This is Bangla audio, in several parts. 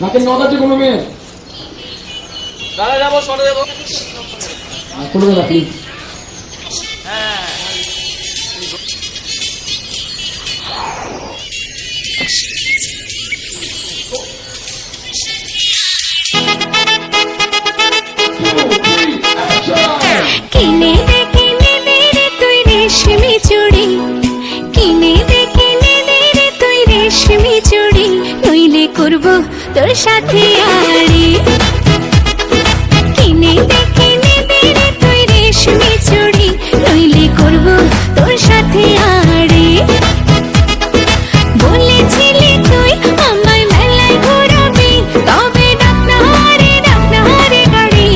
নাকের নদ আছে কোনো মেয়ে? দাঁড়া যাবো, সরে যাবো। খুলে দাদা প্লিজ। কিনে দে রে তুই রেশমি চুড়ি, কিনে দে রে তুই রেশমি চুড়ি, নইলে করব তোর সাথে আড়ি। কিনে দে রে তুই রেশমি চুড়ি, নইলে করব তোর সাথে আড়ি। বলেছিলি তুই আমায় মেলায় ঘোরাবি, তবে ডাক না রে গাড়ি,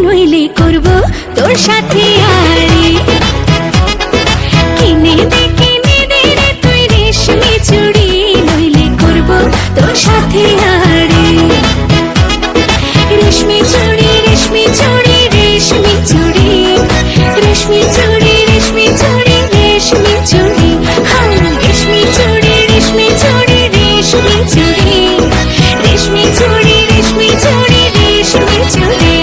নইলে করব তোর সাথে আড়ি। কিনে দে রে তুই রেশমি চুড়ি, নইলে করব তোর সাথে আড়ি। রেশমি চুড়ি রেশমি চুড়ি রেশমি চুড়ি, রেশমি চুড়ি রেশমি চুড়ি রেশমি চুড়ি, হাই রেশমি চুড়ি রেশমি চুড়ি রেশমি চুড়ি, রেশমি চুড়ি রেশমি চুড়ি রেশমি চুড়ি।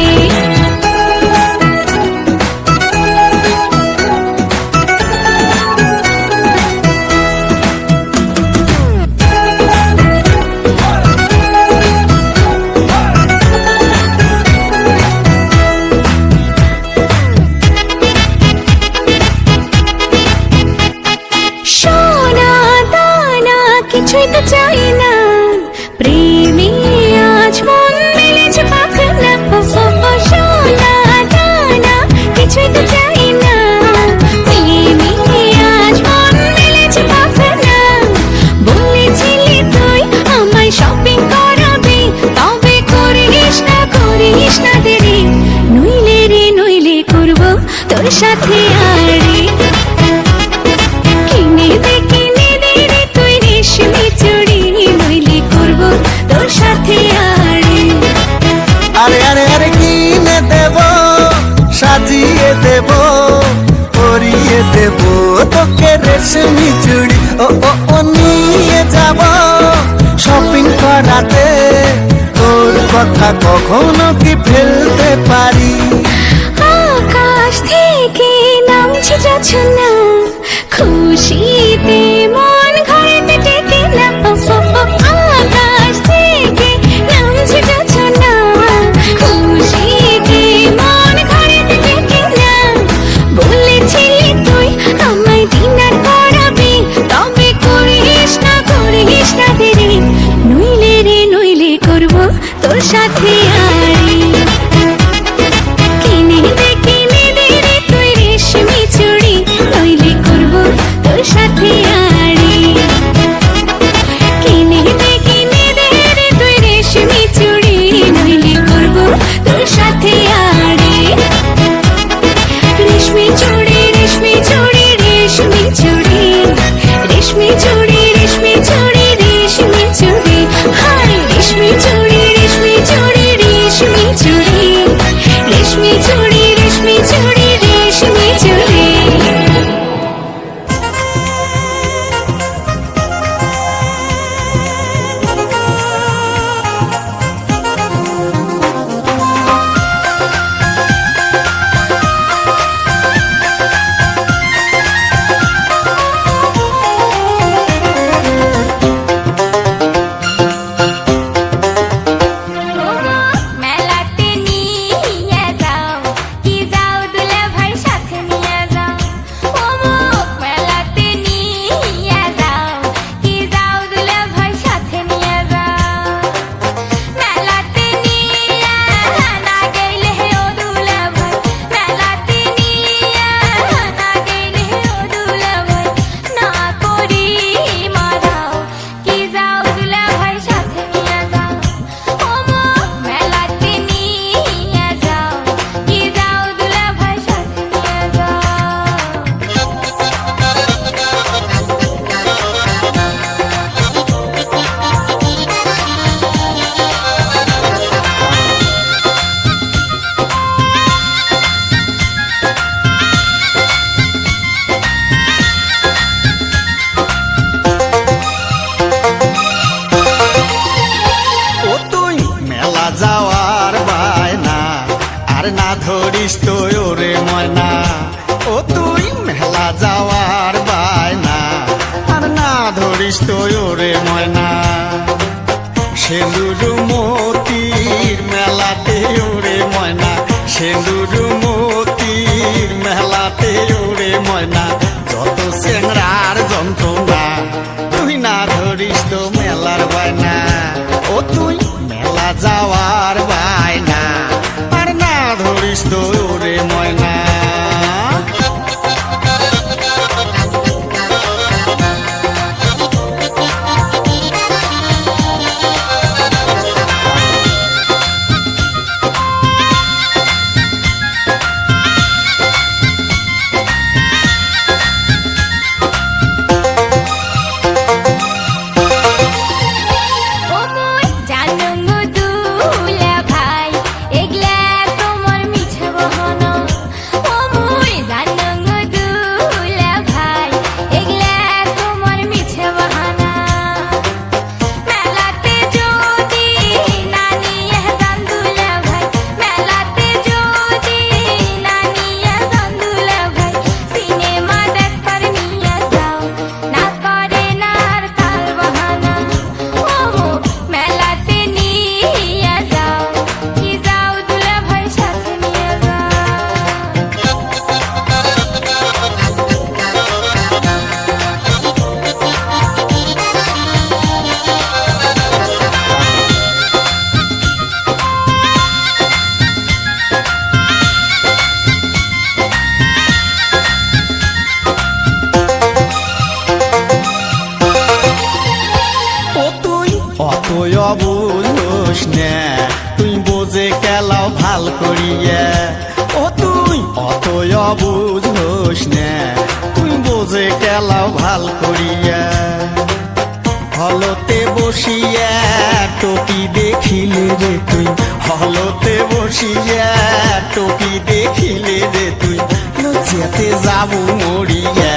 সোনা দানা কিছুই তো চাই না, প্রেমে আজ মন মেলেছে পাখনা। সোনা দানা কিছুই তো চাই না, প্রেমে আজ মন মেলেছে পাখনা। বলেছিলি তুই আমায় শপিং করাবি, তবে করিস না দেরি, নইলে করব তোর সাথে আড়ি। কিনে দে রে তুই রেশমি চুড়ি, নইলে করব তোর সাথে আড়ি। আরে আরে আরে কিনে দেব, সাজিয়ে দেব, পরিয়ে দেব তোকে রেশমি চুড়ি। ও নিয়ে যাব শপিং করাতে, তোর কথা কখনো কি ফেলতে পারি? আকাশ থেকে নামছে জোছনা, খুশিতে মন ঘরেতে টেকে না। আকাশ থেকে নামছে জোছনা, খুশিতে মন ঘরেতে টেকে না। বলেছিলি তুই আমায় ডিনার করাবি, তবে করিস না দেরি, নইলে করব তোর সাথে আড়ি। কিনে দে রে তুই রেশমি চুড়ি, নইলে করব তোর সাথে আড়ি। কিনে দে রে তুই রেশমি চুড়ি, নইলে করব তোর সাথে আড়ি। রেশমি চুড়ি রেশমি চুড়ি রেশমি চুড়ি, রেশমি চুড়ি রেশমি চুড়ি রেশমি চুড়ি, হাই রেশমি চুড়ি রেশমি চুড়ি সেন্দুর মতির মেলাতে ওরে ময়না, সেন্দুর মতির মেলাতে ওরে ময়না, যত চেংড়ার যন্ত্রণা তুই না ধরিস তো মেলার বায়না। ও তুই মেলা যাওয়ার বায়না আর না ধরিস তো ওরে ময়না। ও মই জানো গো দুলা ভাই এগলা তোমার মিছে বহনা। ও মই জানো গো দুলা ভাই এগলা তোমার মিছে বহনা। মেলাতে যদি না নিয়ে যান দুলা ভাই, মেলাতে যদি না নিয়ে যান দুলা ভাই, সিনেমা দেখবার নিয়ে যাও না করে না আর তার বাহানা। ও মেলাতে নিয়ে যাও কি যাও দুলা ভাই সাথে নিয়ে যাও। ও তুই অতই অবুঝোস না, তুই বোঝে কেলাও ভাল করিয়া। ও তুই অতই অবুঝোস না, তুই বোঝে কেলাও ভাল করিয়া। হলতে বসিয়া টপি দেখিলে রে তুই, হলতে বসিয়া টপি দেখিলে রে তুই, লজ্জাতে যাবো মরিয়া।